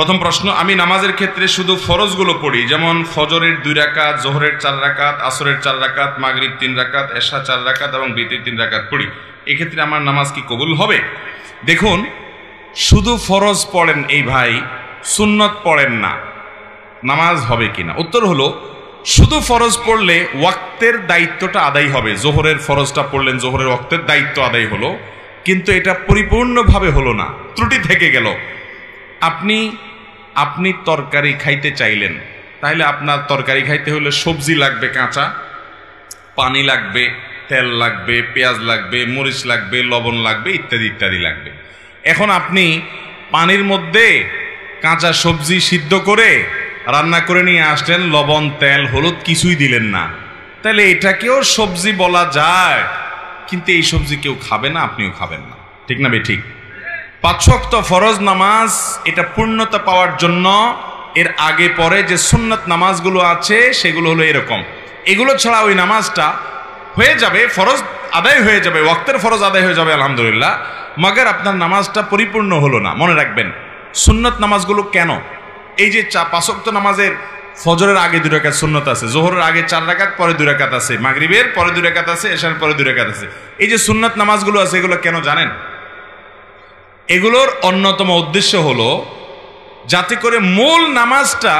প্রথম প্রশ্ন, আমি নামাজের ক্ষেত্রে শুধু ফরজগুলো পড়ি, যেমন ফজরের 2 রাকাত, জোহরের 4 রাকাত, আসরের 4 রাকাত, মাগরিব 3 রাকাত, এশা 4 রাকাত এবং বিতির 3 রাকাত পড়ি, এক্ষেত্রে আমার নামাজ কি কবুল হবে? দেখুন, শুধু ফরজ পড়েন এই ভাই, সুন্নত পড়েন না, নামাজ হবে কিনা? উত্তর হলো, শুধু ফরজ পড়লে ওয়াক্তের দায়িত্বটা আদায় হবে। জোহরের ফরজটা পড়লেন, জোহরের ওয়াক্তের দায়িত্ব আদায় হলো, কিন্তু এটা পরিপূর্ণভাবে হলো না, ত্রুটি থেকে গেল। আপনি তরকারি খাইতে চাইলেন, তাহলে আপনার তরকারি খাইতে হলে সবজি লাগবে কাঁচা, পানি লাগবে, তেল লাগবে, পেঁয়াজ লাগবে, মরিচ লাগবে, লবণ লাগবে, ইত্যাদি ইত্যাদি লাগবে। এখন আপনি পানির মধ্যে কাঁচা সবজি সিদ্ধ করে রান্না করে নিয়ে আসলেন, লবণ, তেল, হলুদ কিছুই দিলেন না, তাহলে এটাকেও সবজি বলা যায়, কিন্তু এই সবজি কেউ খাবে না, আপনিও খাবেন না, ঠিক না বে ঠিক? 5 ওয়াক্ত ফরজ নামাজ এটা পূর্ণতা পাওয়ার জন্য এর আগে পরে যে সুন্নত নামাজগুলো আছে সেগুলো হলো এরকম। এগুলো ছাড়া ওই নামাজটা হয়ে যাবে, ফরজ আদায় হয়ে যাবে, ওয়াক্তের ফরজ আদায় হয়ে যাবে আলহামদুলিল্লাহ, মাগার আপনার নামাজটা পরিপূর্ণ হলো না। মনে রাখবেন, সুন্নত নামাজগুলো কেন, এই যে 5 ওয়াক্ত নামাজের ফজরের আগে 2 রাকাত সুন্নত আছে, জোহরের আগে 4 রাকাত, পরে 2 রাকাত আছে, মাগরিবের পরে 2 রাকাত আছে, এশার পরে 2 রাকাত আছে, এই যে সুন্নত নামাজগুলো আছে, এগুলো কেন জানেন? এগুলোর অন্যতম উদ্দেশ্য হলো যাতে করে মূল নামাজটা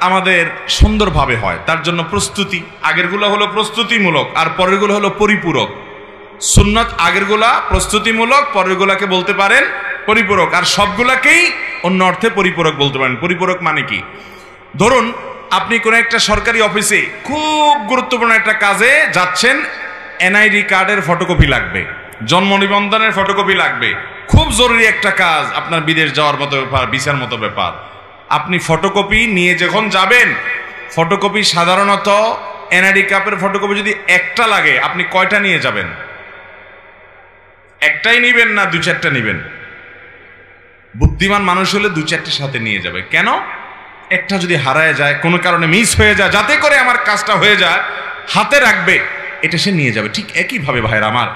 আমাদের সুন্দরভাবে হয়, তার জন্য প্রস্তুতি। আগেরগুলো হলো প্রস্তুতিমূলক আর পরেরগুলো হলো পরিপূরক। সুন্নত আগেরগুলা প্রস্তুতিমূলক, পরেরগুলাকে বলতে পারেন পরিপূরক, আর সবগুলাকেই অন্য অর্থে পরিপূরক বলতে পারেন। পরিপূরক মানে কি? ধরুন আপনি কোনো একটা সরকারি অফিসে খুব গুরুত্বপূর্ণ একটা কাজে যাচ্ছেন, এনআইডি কার্ডের ফটোকপি লাগবে, জন্ম নিবন্ধনের ফটোকপি লাগবে, খুব জরুরি একটা কাজ, আপনার বিদেশ যাওয়ার মতো ব্যাপার, ভিসার মতো ব্যাপার। আপনি ফটোকপি নিয়ে যখন যাবেন, ফটোকপি সাধারণত এনআইডি কার্ডের ফটোকপি যদি একটা লাগে, আপনি কয়টা নিয়ে যাবেন? একটাই নিবেন না 2-4টা নিবেন? বুদ্ধিমান মানুষ হলে 2-4টের সাথে নিয়ে যাবে। কেন? একটা যদি হারায় যায়, কোনো কারণে মিস হয়ে যায়, যাতে করে আমার কাজটা হয়ে যায়, হাতে রাখবে, এটা সে নিয়ে যাবে। ঠিক একইভাবে ভাইরা আমার,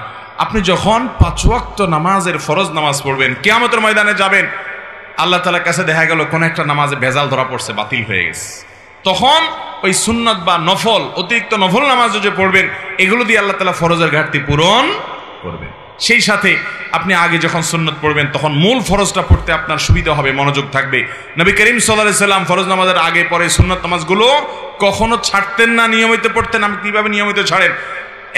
আপনি যখন 5 ওয়াক্ত নামাজের ফরজ নামাজ পড়বেন, কিয়ামতের ময়দানে যাবেন, আল্লাহ তাআলার কাছে দেখা গেল কোন একটা নামাজে ভেজাল ধরা পড়ছে, বাতিল হয়ে গেছে, তখন ওই সুন্নত বা নফল, অতিরিক্ত নফল নামাজ যে পড়বেন, এগুলো দিয়ে আল্লাহ তাআলা ফরজের ঘাটতি পূরণ করবেন। সেই সাথে আপনি আগে যখন সুন্নত পড়বেন, তখন মূল ফরজটা পড়তে আপনার সুবিধা হবে, মনোযোগ থাকবে। নবী করিম সাল্লাল্লাহু আলাইহি সাল্লাম ফরজ নামাজের আগে পরে সুন্নত নামাজগুলো কখনো ছাড়তেন না, নিয়মিত পড়তেন। আপনি কিভাবে নিয়মিত ছাড়েন?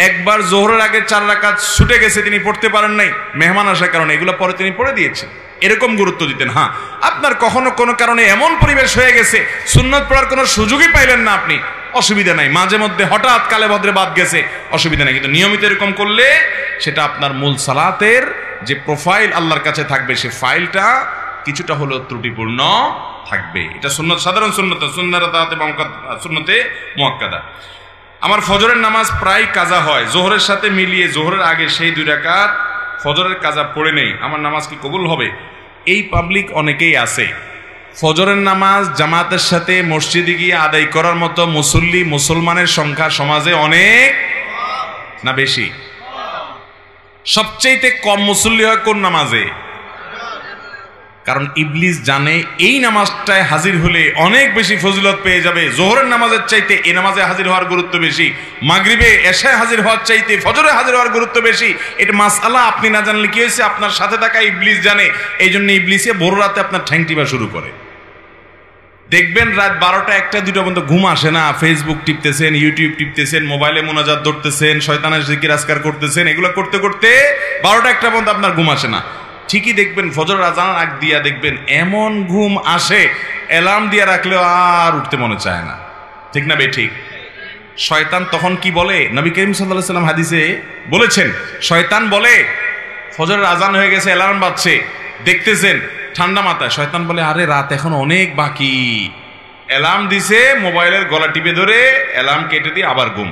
একবার জোহরের আগে 4 রাকাত ছুটে গেছে, তিনি পড়তে পারেন নাই মেহমান আসার কারণে, এগুলো পরে তিনি পড়ে দিয়েছেন, এরকম গুরুত্ব দিতেন। হ্যাঁ, আপনার কখনো কোনো কারণে এমন পরিবেশ হয়ে গেছে সুন্নত পড়ার কোনো সুযোগই পাইলেন না আপনি, অসুবিধা নাই, মাঝে মধ্যে হঠাৎ কালে ভদ্রে বাদ গেছে, অসুবিধা নাই, কিন্তু নিয়মিত এরকম করলে সেটা আপনার মূল সালাতের যে প্রোফাইল আল্লাহর কাছে থাকবে, সে ফাইলটা কিছুটা হলেও ত্রুটিপূর্ণ থাকবে। এটা সুন্নত, সাধারণ সুন্নত, সুন্নতে মুআক্কাদা। আমার ফজরের নামাজ প্রায় কাজা হয়, জোহরের সাথে মিলিয়ে জোহরের আগে সেই 2 রাকাত ফজরের কাজা পড়ে নেই, আমার নামাজ কি কবুল হবে? এই পাবলিক অনেকেই আছে, ফজরের নামাজ জামাতের সাথে মসজিদে গিয়ে আদায় করার মতো মুসল্লি, মুসলমানের সংখ্যা সমাজে অনেক না বেশি? সবচেয়ে কম মুসল্লি হয় কোন নামাজে? কারণ ইবলিস জানে এই নামাজটায় হাজির হলে অনেক বেশি ফজিলত পেয়ে যাবে, জোহরের নামাজের চাইতে এই নামাজে হাজির হওয়ার গুরুত্ব বেশি, মাগরিবে এশায় হাজির হওয়ার চাইতে ফজরে হাজির হওয়ার গুরুত্ব বেশি। এটা মাসআলা আপনি না জানলে কি হয়েছে, আপনার সাথে থাকা ইবলিস জানে, এই জন্য ইবলিসে ভোর রাতে আপনার ঠ্যাং টিপা শুরু করে। দেখবেন রাত 12টা 1টা 2টা পর্যন্ত ঘুম আসে না, ফেসবুক টিপতেছেন, ইউটিউব টিপতেছেন, মোবাইলে মোনাজাত ধরতেছেন, শয়তানের জিকির আজকার করতেছেন, এগুলো করতে করতে 12টা 1টা পর্যন্ত আপনার ঘুম আসে না। ঠিকই দেখবেন ফজরের আজান আগ দিয়া দেখবেন এমন ঘুম আসে, অ্যালার্ম দিয়া রাখলেও আর উঠতে মনে চায় না, ঠিক না বে ঠিক? শয়তান তখন কি বলে? নবী করিম সাল্লাল্লাহু আলাইহি ওয়াসাল্লাম হাদিসে বলেছেন, শয়তান বলে ফজরের আজান হয়ে গেছে, অ্যালার্ম বাজছে, দেখতেছেন ঠান্ডা মাথায়, শয়তান বলে আরে রাত এখন অনেক বাকি, অ্যালার্ম দিছে, মোবাইলের গলা টিপে ধরে অ্যালার্ম কেটে দিয়ে আবার ঘুম।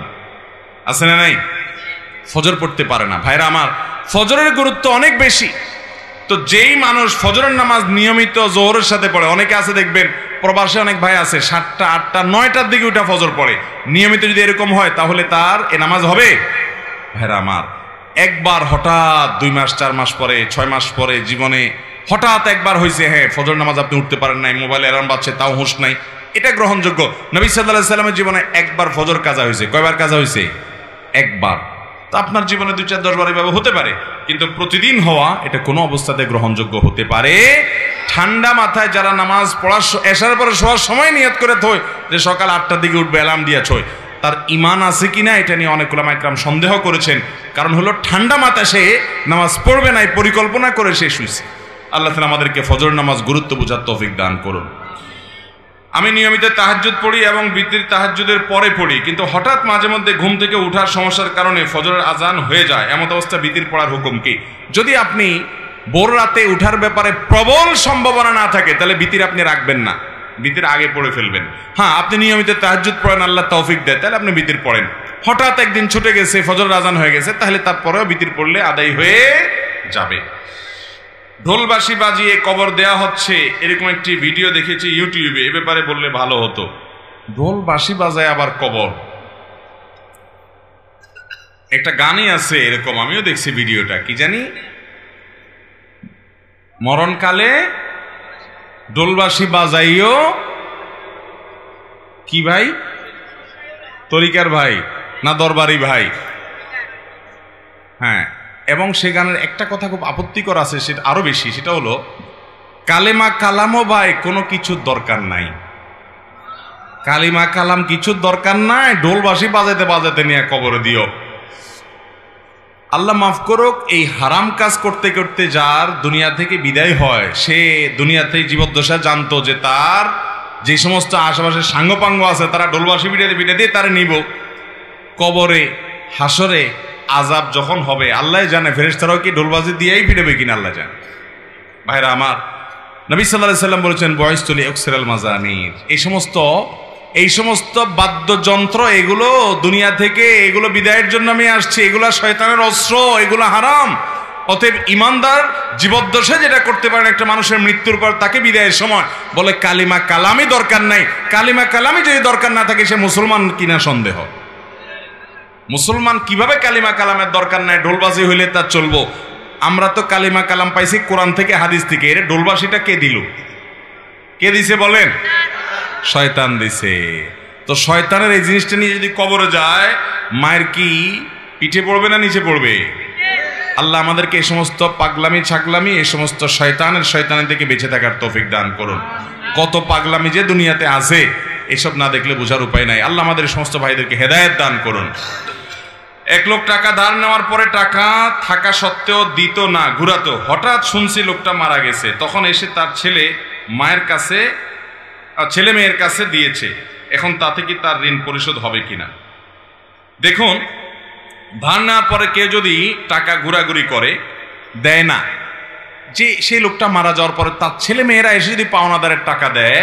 আছে না নাই? ফজর পড়তে পারে না। ভাইরা আমার, ফজরের গুরুত্ব অনেক বেশি। তো যেই মানুষ ফজরের নামাজ নিয়মিত জোহরের সাথে পড়ে, অনেকে আছে দেখবেন প্রবাসে অনেক ভাই আছে 7টা 8টা 9টার দিকে উঠা ফজর পড়ে, নিয়মিত যদি এরকম হয় তাহলে তার এ নামাজ হবে? ভাইরা আমার, একবার হঠাৎ 2 মাস 4 মাস পরে 6 মাস পরে জীবনে হঠাৎ একবার হয়েছে, হ্যাঁ ফজর নামাজ আপনি উঠতে পারেন নাই, মোবাইলে অ্যালার্ম বাজছে তাও হুঁশ নাই, এটা গ্রহণযোগ্য। নবী সাল্লাল্লাহু আলাইহি সাল্লামের জীবনে একবার ফজর কাজা হয়েছে। কয়বার কাজা হয়েছে? একবার। তো আপনার জীবনে 2, 4, 10 বার এভাবে হতে পারে, কিন্তু প্রতিদিন হওয়া এটা কোনো অবস্থাতে গ্রহণযোগ্য হতে পারে। ঠান্ডা মাথায় যারা নামাজ পড়ার এশার পরে শোয়ার সময় নিয়ত করে থয় যে সকাল 8টার দিকে উঠবে, অ্যালার্ম দিয়ে ছয়, তার ঈমান আছে কিনা এটা নিয়ে অনেক উলামা ইকরাম সন্দেহ করেছেন। কারণ হলো ঠান্ডা মাথায় সে নামাজ পড়বে না, পরিকল্পনা করে সে শুইছে। আল্লাহ তাআলা আমাদেরকে ফজর নামাজ গুরুত্ব বোঝার তৌফিক দান করুন। আমি নিয়মিত তাহাজ্জুদ পড়ি এবং বিতির তাহাজ্জুদের পরে পড়ি, কিন্তু হঠাৎ মাঝে মধ্যে ঘুম থেকে ওঠার সমস্যার কারণে ফজরের আজান হয়ে যায়। এমন অবস্থা বিতির পড়ার হুকুম কি? যদি আপনি ভোর রাতে উঠার ব্যাপারে প্রবল সম্ভাবনা না থাকে তাহলে বিতির আপনি রাখবেন না, বিতির আগে পড়ে ফেলবেন। হ্যাঁ, আপনি নিয়মিত তাহাজ্জুদ পড়েন, আল্লাহ তৌফিক দেয়, তাহলে আপনি বিতির পড়েন। হঠাৎ একদিন ছুটে গেছে, ফজরের আজান হয়ে গেছে, তাহলে তারপরেও বিতির পড়লে আদায় হয়ে যাবে। ঢোলবাঁশি বাজিয়ে কবর দেয়া হচ্ছে, এরকম একটি ভিডিও দেখেছি ইউটিউবে, এ ব্যাপারে বললে ভালো হতো। ঢোলবাঁশি বাজায় আবার কবর, একটা গানই আছে এরকম, আমিও দেখছি ভিডিওটা, কি জানি মরণকালে ঢোলবাঁশি বাজাইও কি ভাই, তরিকার ভাই না দরবারি ভাই? হ্যাঁ, এবং সে গানের একটা কথা খুব আপত্তিকর আছে, সেটা আরো বেশি, সেটা হলো কালেমা কালামও ভাই কোনো কিছুর দরকার নাই, কালিমা কালাম কিছুর দরকার নাই, ঢোলবাঁশি বাজাতে বাজাতে নিয়ে কবরে দিও। আল্লাহ মাফ করুক, এই হারাম কাজ করতে করতে যার দুনিয়া থেকে বিদায় হয়, সে দুনিয়াতেই জীবদ্দশা জানতো যে তার যে সমস্ত আশেপাশে সাঙ্গপাঙ্গ আছে তারা ঢোলবাঁশি পিঠে দিয়ে তারা নিব কবরে, হাসরে আজাব যখন হবে আল্লাহ জানে, ফেরেশতারাও কি ঢোলবাজি দিয়েই ফিরবে কিনা আল্লাহ জানে। ভাইরা আমার, নবী সাল্লাল্লাহু আলাইহি সাল্লাম বলেছেন বয়স্তুলি ইকসিরাল মাজামির, এই সমস্ত বাদ্যযন্ত্র এগুলো দুনিয়া থেকে, এগুলো বিদায়ের জন্য আমি আসছি, এগুলো শয়তানের অস্ত্র, এগুলো হারাম। অতএব ইমানদার জীবদ্দশায় যেটা করতে পারেন একটা মানুষের মৃত্যুর পর তাকে বিদায়ের সময় বলে কালিমা কালামই দরকার নাই। কালিমা কালামই যদি দরকার না থাকে সে মুসলমান কিনা সন্দেহ। মুসলমান কিভাবে কালিমা কালামের দরকার নাই, ঢোলবাজি হইলে তার চলবো? আমরা তো কালিমা কালাম পাইছি কোরআন থেকে, হাদিস থেকে। এর ঢোলবাজিটা কে দিল? কে দিছে বলেন? শয়তান দিছে। তো শয়তানের এই জিনিসটা নিয়ে যদি কবরে যায়, মায়ের কি পিঠে পড়বে না নিচে পড়বে? আল্লাহ আমাদেরকে এই সমস্ত পাগলামি ছাগলামি, এই সমস্ত শয়তানের থেকে বেঁচে থাকার তৌফিক দান করুন। কত পাগলামি যে দুনিয়াতে আছে, এসব না দেখলে বোঝার উপায় নাই। আল্লাহ আমাদের সমস্ত ভাইদেরকে হেদায়েত দান করুন। এক লোক টাকা ধার নেওয়ার পরে টাকা থাকা সত্ত্বেও দিত না, ঘুরাতো। হঠাৎ শুনছি লোকটা মারা গেছে, তখন এসে তার ছেলে মেয়ের কাছে দিয়েছে। এখন তাতে কি তার ঋণ পরিশোধ হবে কিনা? দেখুন, ধার নেওয়ার পরে কেউ যদি টাকা ঘোরাঘুরি করে, দেয় না, যে সেই লোকটা মারা যাওয়ার পরে তার ছেলে মেয়েরা এসে যদি পাওনাদারের টাকা দেয়,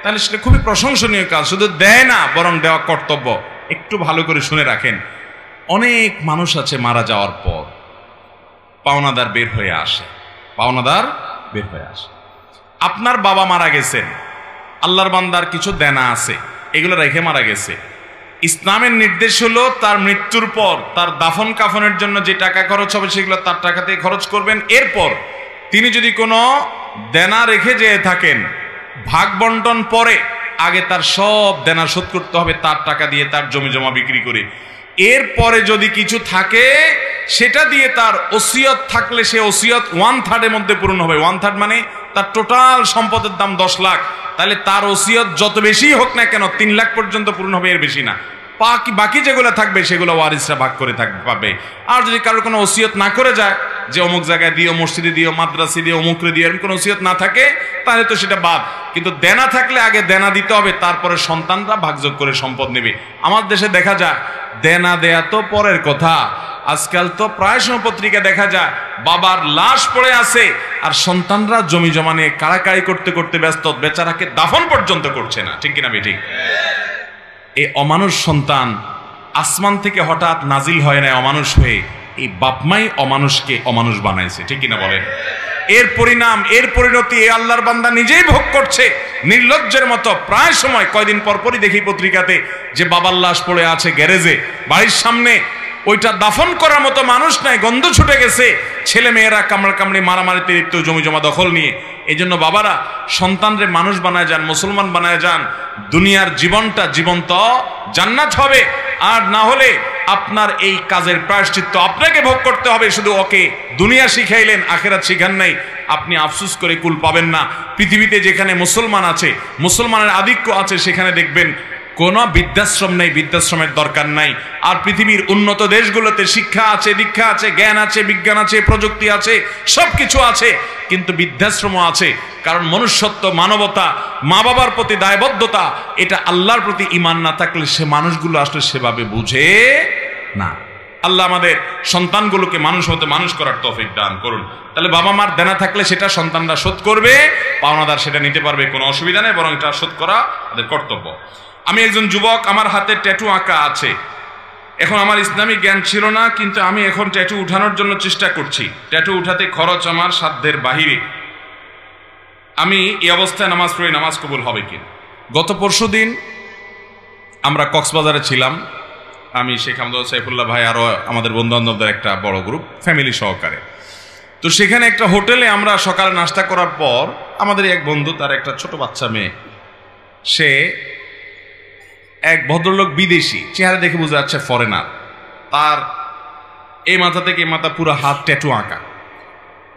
তাহলে সেটা খুবই প্রশংসনীয় কাজ। শুধু দেয় না, বরং দেওয়া কর্তব্য। একটু ভালো করে শুনে রাখেন, অনেক মানুষ আছে মারা যাওয়ার পর পাওনাদার বের হয়ে আসে, আপনার বাবা মারা গেছেন, আল্লাহর বান্দার কিছু দেনা আছে, এগুলো রেখে মারা গেছে। ইসলামের নির্দেশ হলো তার মৃত্যুর পর তার দাফন কাফনের জন্য যে টাকা খরচ হবে সেগুলো তার টাকাতেই খরচ করবেন। এরপর তিনি যদি কোনো দেনা রেখে যেয়ে থাকেন, ভাগ বন্টন পরে, আগে তার সব দেনা শোধ করতে হবে তার টাকা দিয়ে, তার জমি জমা বিক্রি করে। এরপরে যদি কিছু থাকে সেটা দিয়ে তার ওসিয়ত থাকলে সে ওসিয়ত 1/3 মধ্যে পূরণ হবে। 1/3 মানে তার টোটাল সম্পদের দাম 10 লাখ, তাহলে তার ওসিয়ত যত বেশি হোক না কেন 3 লাখ পর্যন্ত পূরণ হবে, এর বেশি না। বাকি যেগুলো থাকবে সেগুলো ওয়ারিসরা ভাগ করে পাবে। আর যদি কারোর কোনো ওসিয়ত না করে যায় যে অমুক জায়গায় দিও, মসজিদে দিও, মাদ্রাসে দিও, অমুকরে দিও, এরকম কোনো ওসিয়ত না থাকে, তাহলে তো সেটা বাদ। কিন্তু দেনা থাকলে আগে দেনা দিতে হবে, তারপরে সন্তানরা ভাগযোগ করে সম্পদ নেবে। আমার দেশে দেখা যায় দেনা দেয়া তো পরের কথা, আজকাল তো প্রায় সময় পত্রিকা দেখা যায় বাবার লাশ পড়ে আছে আর সন্তানরা জমি জমা নিয়ে কাড়াকাড়ি করতে করতে ব্যস্ত, বেচারাকে দাফন পর্যন্ত করছে না। ঠিক কিনা বেঠিক? এই অমানুষ সন্তান আসমান থেকে হঠাৎ নাজিল হয় না অমানুষ হয়ে, এই বাপমাই অমানুষকে অমানুষ বানাইছে। ঠিক কিনা বলেন? এর পরিণাম, এর পরিণতি এই আল্লাহর বান্দা নিজেই ভোগ করছে নির্লজ্জের মতো। প্রায় সময় কয়দিন পরপরই দেখি পত্রিকাতে যে বাবার লাশ পড়ে আছে গ্যারেজে, বাড়ির সামনে ওইটা দাফন করার মতো মানুষ নাই, গন্ধ ছুটে গেছে, ছেলে মেয়েরা কামড়াকামড়ি মারামারিতে লিপ্ত, জমি জমা দখল নিয়ে। এই জন্য বাবারা সন্তানরে মানুষ বানায় যান, মুসলমান বানায় যান, দুনিয়ার জীবনটা জীবন্ত জান্নাত হবে। আর না হলে আপনার এই কাজের প্রায়শ্চিত্ত আপনাকে ভোগ করতে হবে। শুধু ওকে দুনিয়া শিখাইলেন, আখেরাত শিখান নাই, আপনি আফসোস করে কুল পাবেন না। পৃথিবীতে যেখানে মুসলমান আছে, মুসলমানের আধিক্য আছে, সেখানে দেখবেন কোনো বৃদ্ধাশ্রম নেই, বৃদ্ধাশ্রমের দরকার নাই। আর পৃথিবীর উন্নত দেশগুলোতে শিক্ষা আছে, দীক্ষা আছে, জ্ঞান আছে, বিজ্ঞান আছে, প্রযুক্তি আছে, সবকিছু আছে, কিন্তু বৃদ্ধাশ্রমও আছে। কারণ মনুষ্যত্ব, মানবতা, মা বাবার প্রতি দায়বদ্ধতা, এটা আল্লাহর প্রতি ঈমান না থাকলে সে মানুষগুলো আসলে সেভাবে বুঝে না। আল্লাহ আমাদের সন্তানগুলোকে মানুষ হতে মানুষ করার তৌফিক দান করুন। তাহলে বাবা মার দেনা থাকলে সেটা সন্তানরা শোধ করবে, পাওনাদার সেটা নিতে পারবে, কোনো অসুবিধা নেই, বরং এটা শোধ করা আমাদের কর্তব্য। আমি একজন যুবক, আমার হাতে ট্যাটু আঁকা আছে। এখন আমার ইসলামিক জ্ঞান ছিল না, কিন্তু আমি এখন ট্যাটু উঠানোর জন্য চেষ্টা করছি। ট্যাটু উঠাতে খরচ আমার সাধ্যের বাহিরে। আমি এই অবস্থায় নামাজ পড়ি, নামাজ কবুল হবে কি? গত পরশুদিন আমরা কক্সবাজারে ছিলাম, আমি শেখ আহমদ সাইফুল্লাহ ভাই, আরও আমাদের বন্ধু বান্ধবদের একটা বড় গ্রুপ, ফ্যামিলি সহকারে। তো সেখানে একটা হোটেলে আমরা সকালে নাস্তা করার পর আমাদের এক বন্ধু, তার একটা ছোট বাচ্চা মেয়ে, সে এক ভদ্রলোক, বিদেশি, চেহারা দেখে বোঝা যাচ্ছে ফরেনার, তার এই মাথা থেকে এই মাথা পুরো হাত ট্যাটু আঁকা।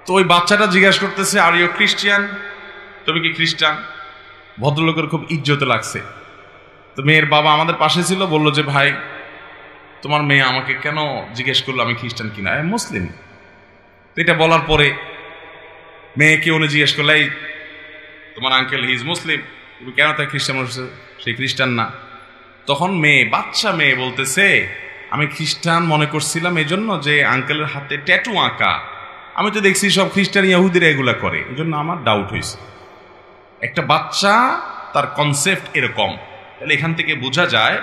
তো ওই বাচ্চাটা জিজ্ঞাসা করতেছে, আর ইউ খ্রিস্টিয়ান? তুমি কি খ্রিস্টান? ভদ্রলোকের খুব ইজ্জতে লাগছে। তো মেয়ের বাবা আমাদের পাশে ছিল, বলল যে ভাই তোমার মেয়ে আমাকে কেন জিজ্ঞেস করলো আমি খ্রিস্টান কিনা, মুসলিম। তো এটা বলার পরে মেয়েকে উনি জিজ্ঞেস করলে, তোমার আঙ্কেল হি ইজ মুসলিম, তুমি কেন তাই খ্রিস্টান বলছো? সেই খ্রিস্টান না। তখন মেয়ে, বাচ্চা মেয়ে বলতেছে, আমি খ্রিস্টান মনে করছিলাম এই জন্য যে আঙ্কেলের হাতে ট্যাটু আঁকা, আমি তো দেখছি সব খ্রিস্টান ইহুদিরা এগুলা করে, এই জন্য আমার ডাউট হয়েছে। একটা বাচ্চা, তার কনসেপ্ট এরকম। তাহলে এখান থেকে বোঝা যায়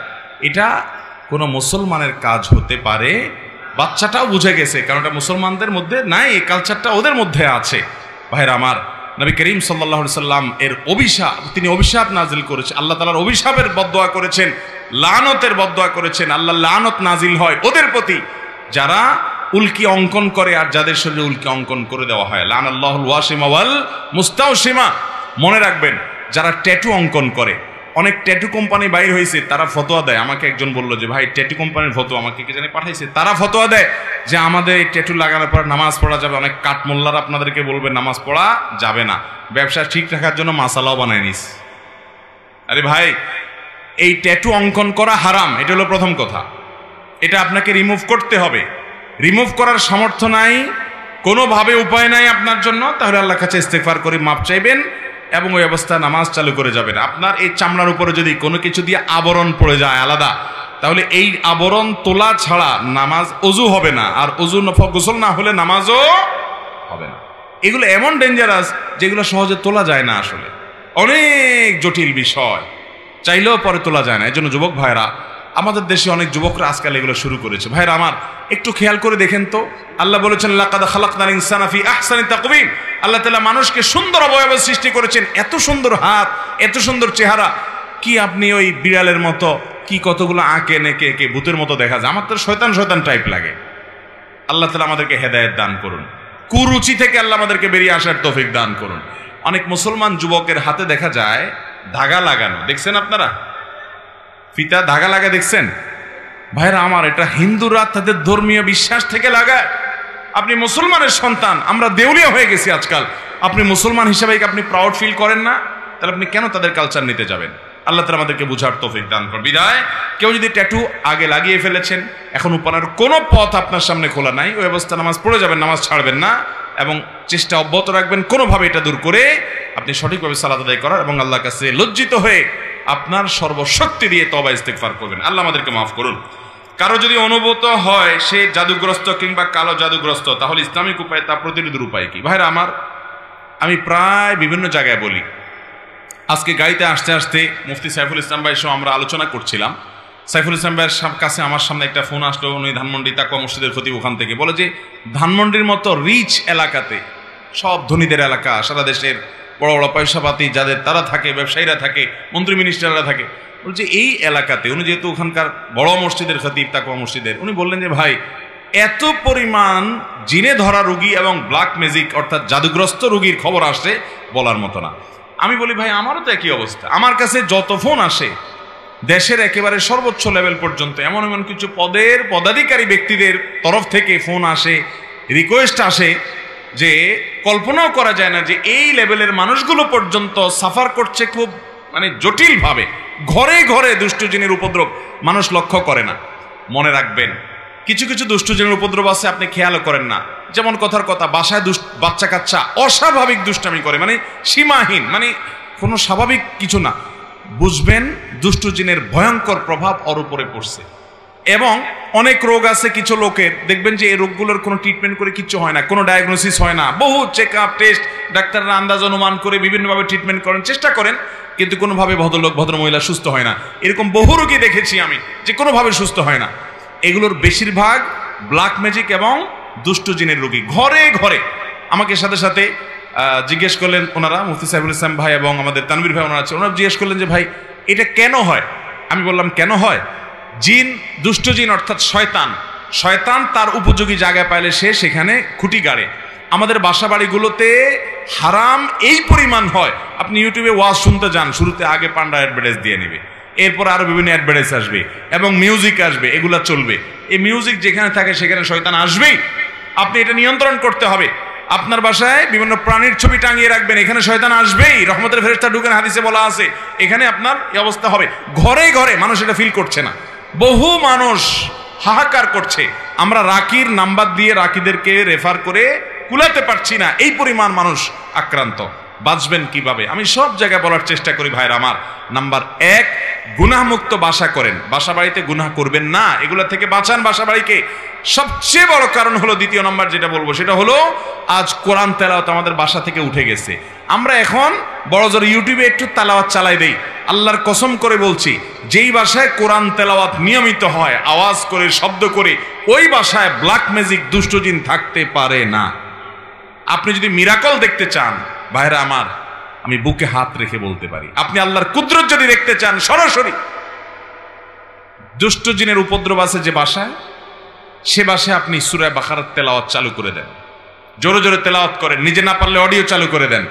এটা কোনো মুসলমানের কাজ হতে পারে। বাচ্চাটাও বুঝে গেছে, কারণ এটা মুসলমানদের মধ্যে নাই, এই কালচারটা ওদের মধ্যে আছে। ভাইরা আমার, নবী করিম সাল্লাল্লাহু আলাইহি সাল্লাম এর অভিশাপ, তিনি অভিশাপ নাজিল করেছেন, আল্লাহ তাআলার অভিশাপের বদদোয়া করেছেন, লানতের বদদোয়া করেছেন। আল্লাহ লানত নাজিল হয় ওদের প্রতি যারা উল্কি অঙ্কন করে আর যাদের শরীরে উল্কি অঙ্কন করে দেওয়া হয়। লানাল্লাহুল ওয়াসিমা ওয়াল মুস্তাওসিমা। মনে রাখবেন, যারা ট্যাটু অঙ্কন করে, অনেক ট্যাটু কোম্পানি বাইর হয়েছে, তারা ফতোয়া দেয়। আমাকে একজন বললো যে ভাই ট্যাটু কোম্পানির ফতোয়া, আমাকে কে জানি পাঠাইছে, তারা ফতোয়া দেয় যে আমাদের এই ট্যাটু লাগানোর পর নামাজ পড়া যাবে। অনেক কাঠমোল্লার আপনাদেরকে বলবে নামাজ পড়া যাবে না, ব্যবসা ঠিক রাখার জন্য মাসালাও বানায় নিস। আরে ভাই, এই ট্যাটু অঙ্কন করা হারাম, এটা হলো প্রথম কথা। এটা আপনাকে রিমুভ করতে হবে। রিমুভ করার সামর্থ্য নাই, কোনোভাবে উপায় নাই আপনার জন্য, তাহলে আল্লাহর কাছে ইস্তেগফার করে মাপ চাইবেন এবং ওই অবস্থায় নামাজ চালু করে যাবেন। আপনার এই চামড়ার উপরে যদি কোনো কিছু দিয়ে আবরণ পড়ে যায় আলাদা, তাহলে এই আবরণ তোলা ছাড়া নামাজ, অজু হবে না, আর অজু গোসল না হলে নামাজও হবে না। এগুলো এমন ডেঞ্জারাস যেগুলো সহজে তোলা যায় না, আসলে অনেক জটিল বিষয়, চাইলেও পরে তোলা যায় না। এই জন্য যুবক ভাইরা, আমাদের দেশে অনেক যুবকরা আজকাল এগুলো শুরু করেছে। ভাইরা আমার, একটু খেয়াল করে দেখেন তো, আল্লাহ বলেছেন লাকাদ খালাকনাল ইনসানা ফি আহসানি তাকওয়িম। আল্লাহ তাআলা মানুষকে সুন্দর অবয়ব সৃষ্টি করেছেন, এত সুন্দর হাত, এত সুন্দর চেহারা, কি আপনি ওই বিড়ালের মতো কি কতগুলো আঁকে নেকে একে ভূতের মতো দেখা যায়। আমার তো শয়তান শয়তান টাইপ লাগে। আল্লাহ তাআলা আমাদেরকে হেদায়েত দান করুন, কুরুচি থেকে আল্লাহ আমাদেরকে বেরিয়ে আসার তৌফিক দান করুন। অনেক মুসলমান যুবকের হাতে দেখা যায় ধাগা লাগানো, দেখছেন আপনারা? ফিতা ধাগা লাগা দেখছেন? ভাইরা আমার, এটা হিন্দুরা তাদের ধর্মীয় বিশ্বাস থেকে লাগায়। আপনি মুসলমানের সন্তান, আমরা দেউলিয়া হয়ে গেছি আজকাল। আপনি মুসলমান হিসেবে আপনি প্রাউড ফিল করেন না, তাহলে আপনি কেন তাদের কালচার নিতে যাবেন? আল্লাহ তাআলা আমাদেরকে বুঝার তৌফিক দান করুন। বিদায়, কেউ যদি ট্যাটু আগে লাগিয়ে ফেলেছেন, এখন উপানের কোনো পথ আপনার সামনে খোলা নাই, ওই অবস্থা নামাজ পড়ে যাবেন, নামাজ ছাড়বেন না, এবং চেষ্টা অব্যাহত রাখবেন কোনোভাবে এটা দূর করে আপনি সঠিকভাবে সালাত আদায় করার, এবং আল্লাহর কাছে লজ্জিত হয়ে আপনার সর্বশক্তি দিয়ে তওবা ইস্তেগফার করবেন। আল্লাহ আমাদেরকে মাফ করুন। কারো যদি অনুভূত হয় সে জাদুগ্রস্ত কিংবা কালো জাদুগ্রস্ত, তাহলে ইসলামিক উপায় তা প্রতিরোধের উপায় কি? ভাইরা আমার, আমি প্রায় বিভিন্ন জায়গায় বলি, আজকে গাড়িতে আসতে আসতে মুফতি সাইফুল ইসলাম ভাইয়ের সঙ্গে আমরা আলোচনা করছিলাম। সাইফুল ইসলাম ভাইয়ের কাছে আমার সামনে একটা ফোন আসলো, উনি ধানমন্ডি তাকওয়া মসজিদের খতিব, ওখান থেকে বলে যে ধানমন্ডির মতো রিচ এলাকাতে, সব ধনীদের এলাকা, সারা দেশের বড় বড় পয়সাপাতি যাদের তারা থাকে, ব্যবসায়ীরা থাকে, মন্ত্রী মিনিস্টাররা থাকে। বলছে এই এলাকাতে উনি যেহেতু ওখানকার বড় মসজিদের খতিব, তাকওয়া মসজিদের, উনি বললেন যে ভাই এত পরিমাণ জিনে ধরা রুগী এবং ব্ল্যাক ম্যাজিক অর্থাৎ জাদুগ্রস্ত রুগীর খবর আসে বলার মতো না। আমি বলি ভাই আমারও তো একই অবস্থা, আমার কাছে যত ফোন আসে দেশের একেবারে সর্বোচ্চ লেভেল পর্যন্ত এমন এমন কিছু পদাধিকারী ব্যক্তিদের তরফ থেকে ফোন আসে, রিকোয়েস্ট আসে যে কল্পনাও করা যায় না যে এই লেভেলের মানুষগুলো পর্যন্ত সাফার করছে খুব মানে জটিলভাবে। ঘরে ঘরে দুষ্ট জিনের উপদ্রব মানুষ লক্ষ্য করে না। মনে রাখবেন কিছু কিছু দুষ্ট জিনের উপদ্রব আছে আপনি খেয়ালও করেন না। যেমন কথার কথা, বাসায় বাচ্চা কাচ্চা অস্বাভাবিক দুষ্টামি করে, মানে সীমাহীন, মানে কোনো স্বাভাবিক কিছু না। বুঝবেন দুষ্ট জিনের ভয়ঙ্কর প্রভাব ওর উপরে পড়ছে। এবং অনেক রোগ আছে কিছু লোকের, দেখবেন যে এই রোগগুলোর কোনো ট্রিটমেন্ট করে কিচ্ছু হয় না, কোনো ডায়াগনোসিস হয় না, বহু চেক আপ টেস্ট ডাক্তাররা আন্দাজ অনুমান করে বিভিন্নভাবে ট্রিটমেন্ট করেন, চেষ্টা করেন, কিন্তু কোনোভাবে ভদ্রলোক ভদ্রমহিলা সুস্থ হয় না। এরকম বহু রোগী দেখেছি আমি যে কোনোভাবে সুস্থ হয় না। এগুলোর বেশিরভাগ ব্ল্যাক ম্যাজিক এবং দুষ্ট জিনের রোগী। ঘরে ঘরে আমাকে সাথে সাথে জিজ্ঞেস করলেন ওনারা, মুফতি সাইফুল ইসলাম ভাই এবং আমাদের তানভীর ভাই ওনারা আছে, ওনারা জিজ্ঞেস করলেন যে ভাই এটা কেন হয়? আমি বললাম কেন হয়? জিন, দুষ্ট জিন অর্থাৎ শয়তান তার উপযোগী জায়গায় পাইলে সে সেখানে খুঁটি গাড়ে। আমাদের বাসা বাড়িগুলোতে হারাম এই পরিমাণ হয়, আপনি ইউটিউবে ওয়াজ শুনতে যান, শুরুতে আগে পান্ডা অ্যাডভার্টাইজ দিয়ে নেবে, এরপর আরো বিভিন্ন অ্যাডভার্টাইজ আসবে এবং মিউজিক আসবে, এগুলা চলবে। এই মিউজিক যেখানে থাকে সেখানে শয়তান আসবেই। আপনি এটা নিয়ন্ত্রণ করতে হবে। আপনার বাসায় বিভিন্ন প্রাণীর ছবি টাঙিয়ে রাখবেন, এখানে শয়তান আসবেই, রহমতের ফেরেশতা ঢুকেন, হাদিসে বলা আছে, এখানে আপনার এই অবস্থা হবে। ঘরে ঘরে মানুষ এটা ফিল করছে না, বহু মানুষ হাহাকার করছে। আমরা রাকির নাম্বার দিয়ে রাকিদেরকে রেফার করে কুলাতে পারছি না, এই পরিমাণ মানুষ আক্রান্ত। বাঁচবেন কিভাবে? আমি সব জায়গায় বলার চেষ্টা করি ভাইরা আমার। নাম্বার 1, গুনাহমুক্ত বাসা করেন, বাসা বাড়িতে গুনাহ করবেন না, এগুলা থেকে বাঁচান বাসা বাড়িকে। সবচেয়ে বড় কারণ হলো, দ্বিতীয় নাম্বার যেটা বলবো সেটা হলো, আজ কোরআন তেলাওয়াত আমাদের বাসা থেকে উঠে গেছে। আমরা এখন বড় জোর ইউটিউবে একটু তেলাওয়াত চালাই দেই। আল্লাহর কসম করে বলছি, যেই বাসায় কোরআন তেলাওয়াত নিয়মিত হয়, আওয়াজ করে, শব্দ করে, ওই বাসায় ব্ল্যাক ম্যাজিক দুষ্ট জিন থাকতে পারে না। আপনি যদি মিরাকল দেখতে চান ভাইরা আমার, আমি বুকে হাত রেখে বলতে পারি, আপনি আল্লাহর কুদরত যদি দেখতে চান সরাসরি, দুষ্ট জিনের উপদ্রব আছে যে বাসায়, সে বাসায় আপনি সূরা বাকারার তেলাওয়াত চালু করে দেন, জোরে জোরে তেলাওয়াত করেন, নিজে না পারলে অডিও চালু করে দেন।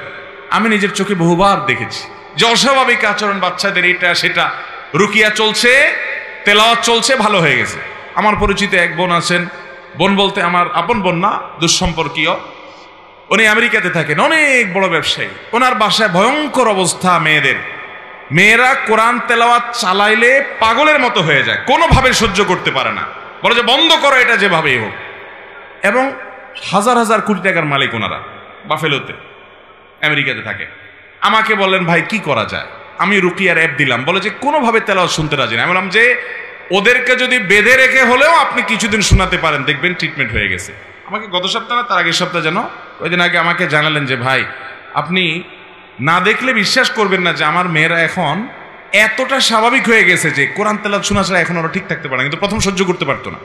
আমি নিজের চোখে বহুবার দেখেছি যে অস্বাভাবিক আচরণ বাচ্চাদের, এটা সেটা, রুকিয়া চলছে, তেলাওয়াত চলছে, ভালো হয়ে গেছে। আমার পরিচিত এক বোন আছেন, বোন বলতে আমার আপন বোন না, দুঃসম্পর্কীয়, উনি আমেরিকাতে থাকেন, অনেক বড় ব্যবসায়ী। ওনার বাসায় ভয়ঙ্কর অবস্থা, মেয়েরা কোরআন তেলাওয়াত চালাইলে পাগলের মতো হয়ে যায়, কোনোভাবে সহ্য করতে পারে না, বলে যে বন্ধ করো এটা যেভাবেই হোক। এবং হাজার হাজার কোটি টাকার মালিক ওনারা, বাফেলোতে আমেরিকাতে থাকে। আমাকে বললেন ভাই কি করা যায়? আমি রুকিয়ার অ্যাপ দিলাম, বলে যে কোনোভাবে তেলাওয়াত শুনতে রাজি না। আমি বললাম যে ওদেরকে যদি বেঁধে রেখে হলেও আপনি কিছুদিন শোনাতে পারেন, দেখবেন ট্রিটমেন্ট হয়ে গেছে। আমাকে গত সপ্তাহ না তার আগের সপ্তাহ যেন, ওই দিন আগে আমাকে জানালেন যে ভাই আপনি না দেখলে বিশ্বাস করবেন না যে আমার মেয়েরা এখন এতটা স্বাভাবিক হয়ে গেছে যে কোরআন তেলাওয়াত শোনা ছাড়া এখন ওরা ঠিক থাকতে পারে না, কিন্তু প্রথম সহ্য করতে পারতো না।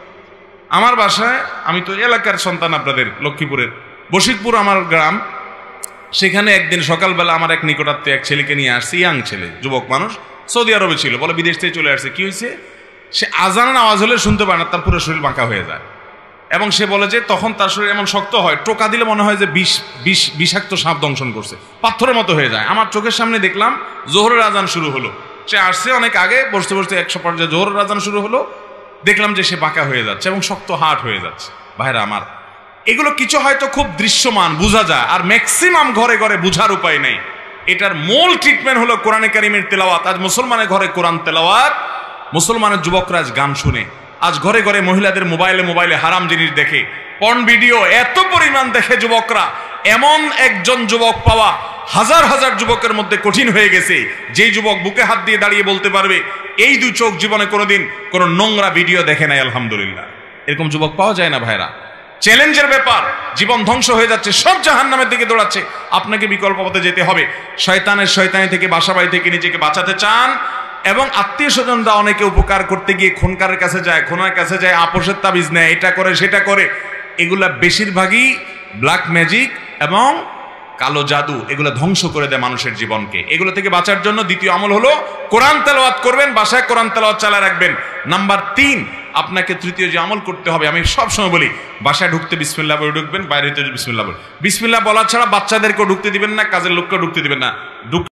আমার বাসায়, আমি তো এলাকার সন্তান, আপনাদের লক্ষ্মীপুরের বশিকপুর আমার গ্রাম, সেখানে একদিন সকালবেলা আমার এক নিকটাত্মীয় এক ছেলেকে নিয়ে আসছে, ইয়াং ছেলে, যুবক মানুষ, সৌদি আরবে ছিল, বলে বিদেশ থেকে চলে আসছে। কি হয়েছে? সে আজানের আওয়াজ হলে শুনতে পারে না, তার পুরো শরীর বাঁকা হয়ে যায়। এবং সে বলে যে তখন তার শরীর এমন শক্ত হয়, টোকা দিলে মনে হয় যে বিষাক্ত সাপ দংশন করছে, পাথরের মতো হয়ে যায়। আমার চোখের সামনে দেখলাম জোহরের আজান শুরু হলো, সে আসছে অনেক আগে, বসতে বসতে 100 পর্যায়ে জোহরের আজান শুরু হলো, দেখলাম যে সে বাঁকা হয়ে যাচ্ছে এবং শক্ত হাট হয়ে যাচ্ছে। ভাইরা আমার, এগুলো কিছু হয়তো খুব দৃশ্যমান বোঝা যায়, আর ম্যাক্সিমাম ঘরে ঘরে বোঝার উপায় নেই। এটার মূল ট্রিটমেন্ট হলো কোরআনে কারিমের তেলাওয়াত। আজ মুসলমানের ঘরে কোরআন তেলাওয়াত, মুসলমানের যুবকরা আজ গান শুনে, আজ ঘরে ঘরে মহিলাদের মোবাইলে হারাম জিনিস দেখে, পর্ন ভিডিও এত পরিমাণ দেখে যুবকরা। এমন একজন যুবক পাওয়া হাজার হাজার যুবকের মধ্যে কঠিন হয়ে গেছে, যেই যুবক বুকে হাত দিয়ে দাঁড়িয়ে বলতে পারবে এই 2 চোখ জীবনে কোনোদিন কোনো নোংরা ভিডিও দেখে নাই, আলহামদুলিল্লাহ। এরকম যুবক পাওয়া যায় না ভাইরা। চ্যালেঞ্জের ব্যাপার, জীবন ধ্বংস হয়ে যাচ্ছে, সব জাহান্নামের দিকে দৌড়াচ্ছে। আপনাকে বিকল্প পথে যেতে হবে। শয়তানি থেকে, বাসা বাড়ি থেকে নিজেকে বাঁচাতে চান, এবং আত্মীয় স্বজনরা অনেকে উপকার করতে গিয়ে খুনকারের কাছে যায়, খুনার কাছে যায়, আপোষের তাবিজ নেয়, এটা করে সেটা করে। এগুলা বেশিরভাগই ব্ল্যাক ম্যাজিক এবং কালো জাদু, এগুলো ধ্বংস করে দেয় মানুষের জীবনকে। এগুলো থেকে বাঁচার জন্য দ্বিতীয় আমল হলো কোরআন তেলাওয়াত করবেন, বাসায় কোরআন তেলাওয়াত চালায় রাখবেন। নাম্বার 3, আপনাকে তৃতীয় যে আমল করতে হবে, আমি সবসময় বলি, বাসায় ঢুকতে বিসমিল্লাহ বলে ঢুকবেন, বাইরে বিসমিল্লাহ বলে। বিসমিল্লাহ বলা ছাড়া বাচ্চাদেরকেও ঢুকতে দিবেন না, কাজের লোককেও ঢুকতে দিবেন না।